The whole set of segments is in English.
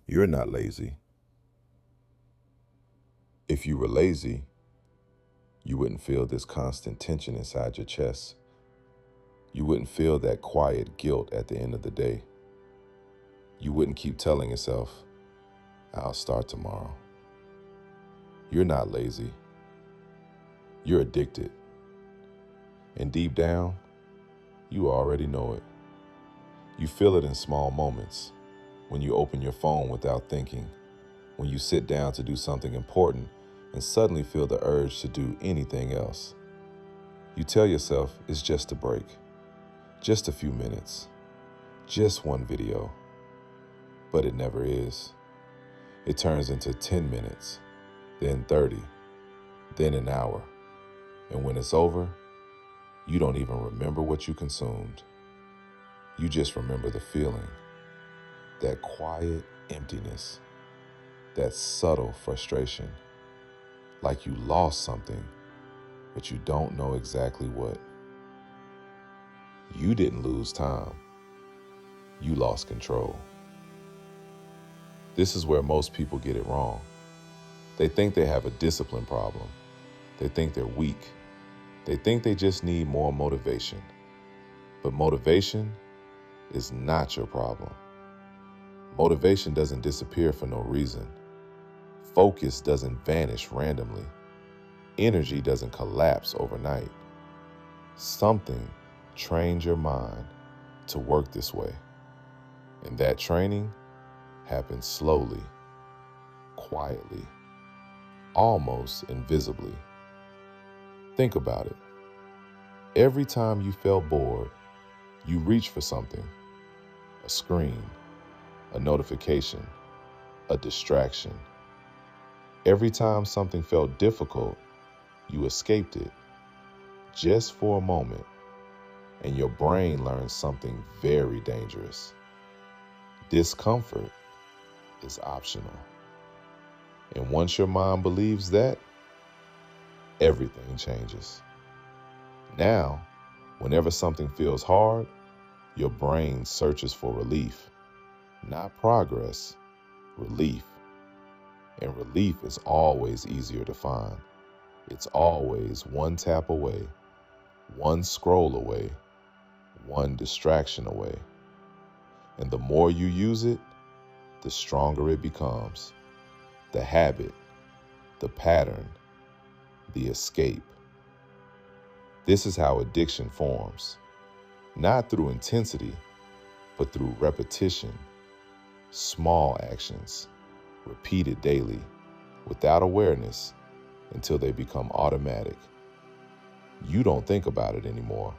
You're not lazy. If you were lazy, you wouldn't feel this constant tension inside your chest. You wouldn't feel that quiet guilt at the end of the day. You wouldn't keep telling yourself, I'll start tomorrow. You're not lazy. You're addicted. And deep down, you already know it. You feel it in small moments. When you open your phone without thinking, when you sit down to do something important and suddenly feel the urge to do anything else. You tell yourself it's just a break, just a few minutes, just one video. But it never is. It turns into 10 minutes, then 30, then an hour. And when it's over, you don't even remember what you consumed. You just remember the feeling, that quiet emptiness, that subtle frustration, like you lost something, but you don't know exactly what. You didn't lose time. You lost control. This is where most people get it wrong. They think they have a discipline problem. They think they're weak. They think they just need more motivation. But motivation is not your problem. Motivation doesn't disappear for no reason. Focus doesn't vanish randomly. Energy doesn't collapse overnight. Something trained your mind to work this way. And that training happens slowly, quietly, almost invisibly. Think about it. Every time you felt bored, you reached for something, a screen, a notification, a distraction. Every time something felt difficult, you escaped it, just for a moment, and your brain learned something very dangerous. Discomfort is optional. And once your mind believes that, everything changes. Now, whenever something feels hard, your brain searches for relief, not progress, relief. And relief is always easier to find. It's always one tap away, one scroll away, one distraction away. And the more you use it, the stronger it becomes. The habit, the pattern, the escape. This is how addiction forms. Not through intensity, but through repetition, small actions, repeated daily, without awareness, until they become automatic. You don't think about it anymore.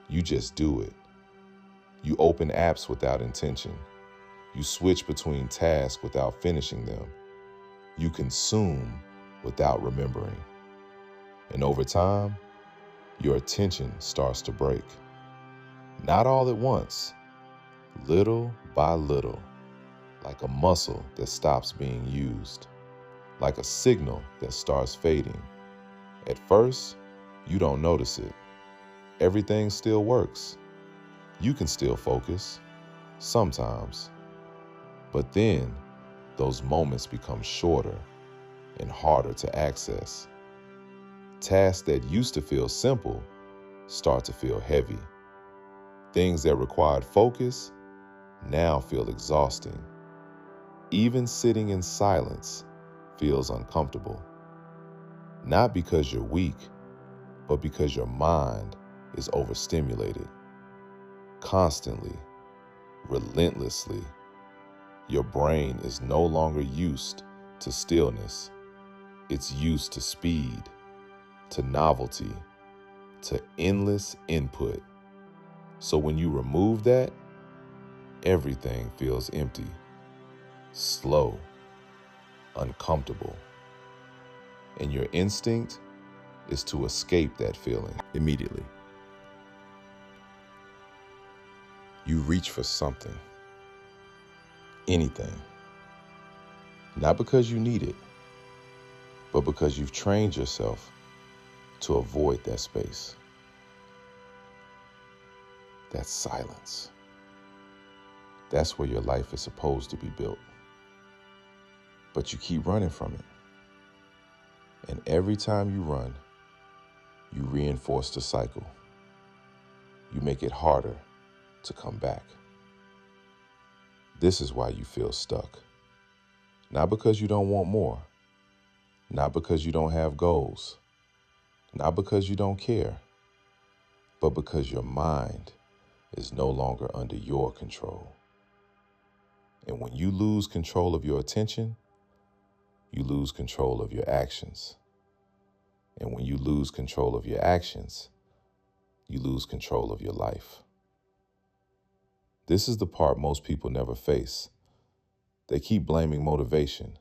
You just do it. You open apps without intention. You switch between tasks without finishing them. You consume without remembering. And over time, your attention starts to break. Not all at once, little by little, like a muscle that stops being used, like a signal that starts fading. At first, you don't notice it. Everything still works. You can still focus, sometimes. But then, those moments become shorter and harder to access. Tasks that used to feel simple start to feel heavy. Things that required focus now feel exhausting. Even sitting in silence feels uncomfortable. Not because you're weak, but because your mind is overstimulated. Constantly, relentlessly, your brain is no longer used to stillness. It's used to speed, to novelty, to endless input. So when you remove that, everything feels empty, slow, uncomfortable. And your instinct is to escape that feeling immediately. You reach for something, anything. Not because you need it, but because you've trained yourself to avoid that space. That's silence. That's where your life is supposed to be built. but you keep running from it. And every time you run, you reinforce the cycle. You make it harder to come back. This is why you feel stuck. Not because you don't want more, not because you don't have goals, not because you don't care, but because your mind is no longer under your control. And when you lose control of your attention, you lose control of your actions. And when you lose control of your actions, you lose control of your life. This is the part most people never face. They keep blaming motivation.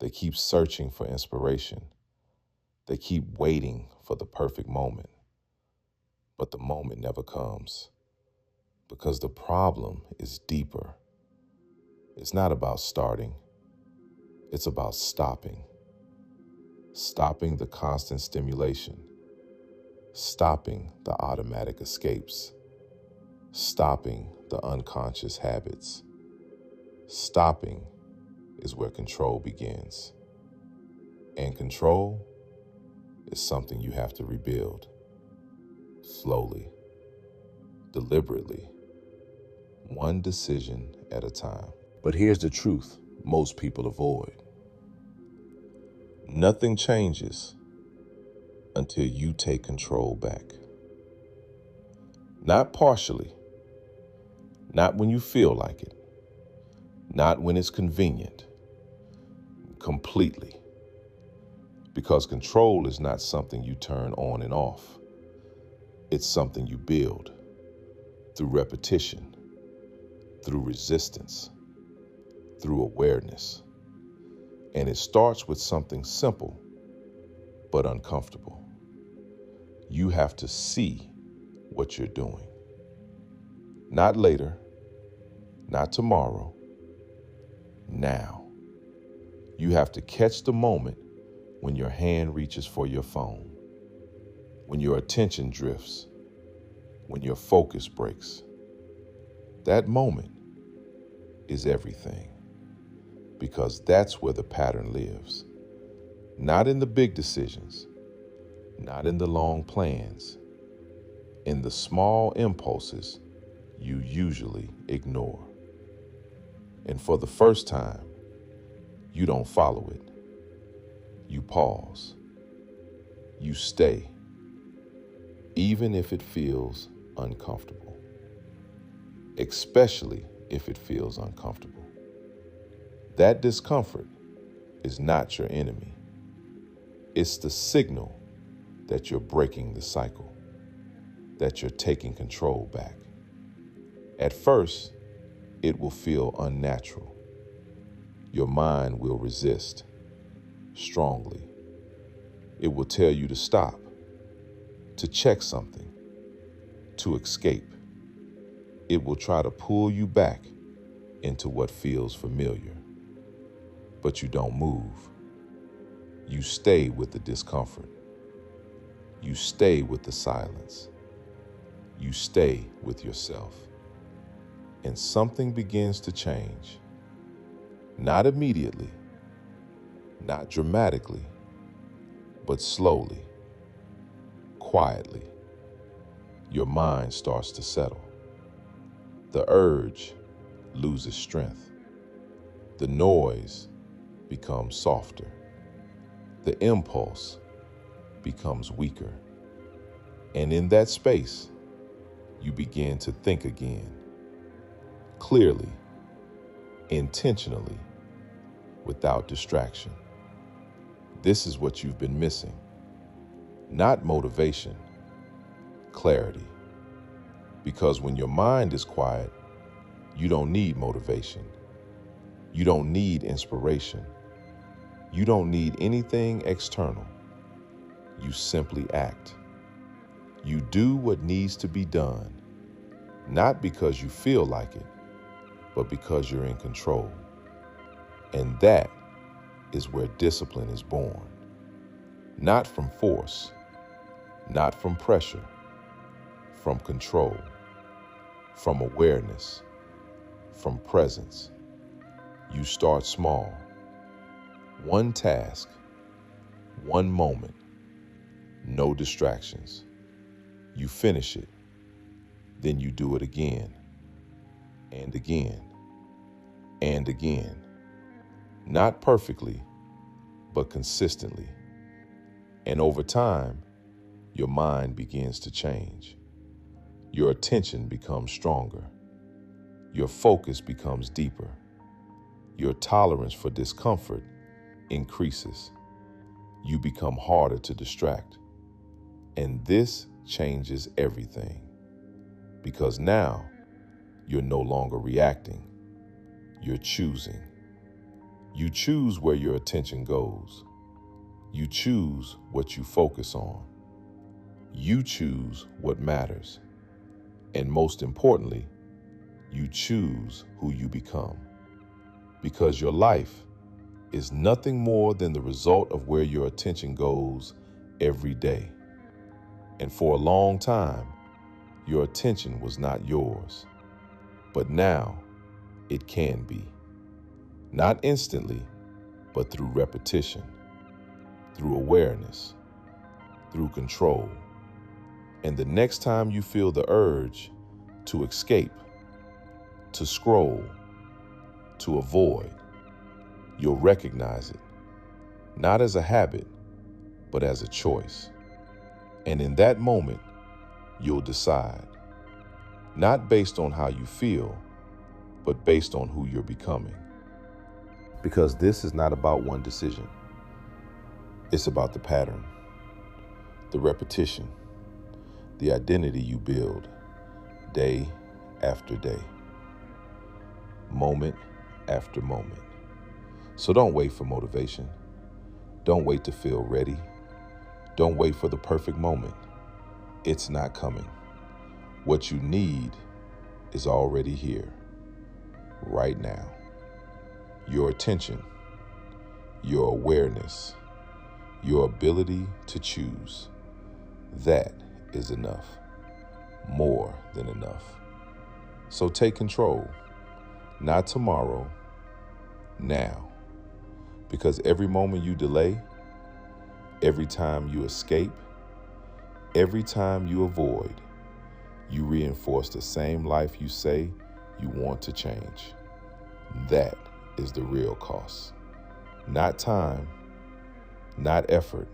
They keep searching for inspiration. They keep waiting for the perfect moment. But the moment never comes because the problem is deeper. It's not about starting. It's about stopping. Stopping the constant stimulation. Stopping the automatic escapes. Stopping the unconscious habits. Stopping is where control begins. And control is something you have to rebuild. Slowly, deliberately, one decision at a time. But here's the truth most people avoid. Nothing changes until you take control back. Not partially, not when you feel like it, not when it's convenient, completely. Because control is not something you turn on and off. It's something you build through repetition, through resistance, through awareness. And it starts with something simple, but uncomfortable. You have to see what you're doing. Not later, not tomorrow, now. You have to catch the moment when your hand reaches for your phone, when your attention drifts, when your focus breaks. That moment is everything, because that's where the pattern lives. Not in the big decisions, not in the long plans, in the small impulses you usually ignore. And for the first time, you don't follow it. You pause. You stay, even if it feels uncomfortable, especially if it feels uncomfortable. That discomfort is not your enemy. It's the signal that you're breaking the cycle, that you're taking control back. At first, it will feel unnatural. Your mind will resist strongly. It will tell you to stop, to check something, to escape. It will try to pull you back into what feels familiar. But you don't move. You stay with the discomfort. You stay with the silence. You stay with yourself. And something begins to change. Not immediately, not dramatically, but slowly, quietly. Your mind starts to settle. The urge loses strength. The noise becomes softer. The impulse becomes weaker. And in that space, you begin to think again, clearly, intentionally, without distraction. This is what you've been missing. Not motivation, clarity. Because when your mind is quiet, you don't need motivation. You don't need inspiration. You don't need anything external. You simply act. You do what needs to be done, not because you feel like it, but because you're in control. And that is where discipline is born. Not from force, not from pressure, from control, from awareness, from presence. You start small. One task, one moment, no distractions. You finish it, then you do it again, and again, and again. Not perfectly, but consistently. And over time, your mind begins to change. Your attention becomes stronger. Your focus becomes deeper. Your tolerance for discomfort increases. You become harder to distract. And this changes everything. Because now, you're no longer reacting. You're choosing. You choose where your attention goes. You choose what you focus on. You choose what matters. And most importantly, you choose who you become. Because your life is nothing more than the result of where your attention goes every day. And for a long time, your attention was not yours. But now, it can be. Not instantly, but through repetition, through awareness, through control. And the next time you feel the urge to escape, to scroll, to avoid, you'll recognize it, not as a habit, but as a choice. And in that moment, you'll decide, not based on how you feel, but based on who you're becoming. Because this is not about one decision. It's about the pattern, the repetition, the identity you build day after day, moment after moment. So don't wait for motivation. Don't wait to feel ready. Don't wait for the perfect moment. It's not coming. What you need is already here, right now. Your attention, your awareness, your ability to choose. That is enough, more than enough. So take control, not tomorrow, now. Because every moment you delay, every time you escape, every time you avoid, you reinforce the same life you say you want to change. That is the real cost. Not time, not effort,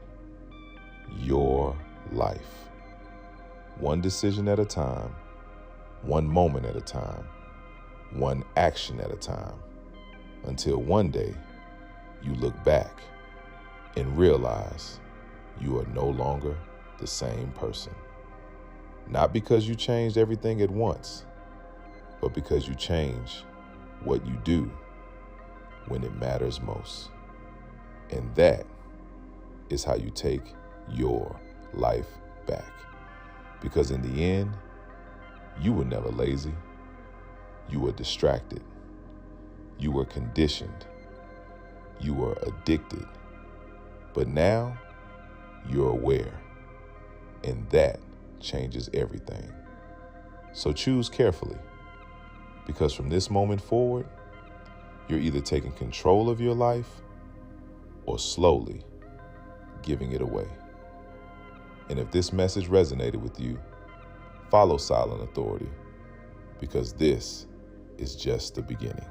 your life. One decision at a time, one moment at a time, one action at a time, until one day you look back and realize you are no longer the same person. Not because you changed everything at once, but because you changed what you do when it matters most. And that is how you take your life back. Because in the end, you were never lazy. You were distracted. You were conditioned. You were addicted. But now, you're aware. And that changes everything. So choose carefully. Because from this moment forward, you're either taking control of your life or slowly giving it away. And if this message resonated with you, follow Silent Authority, because this is just the beginning.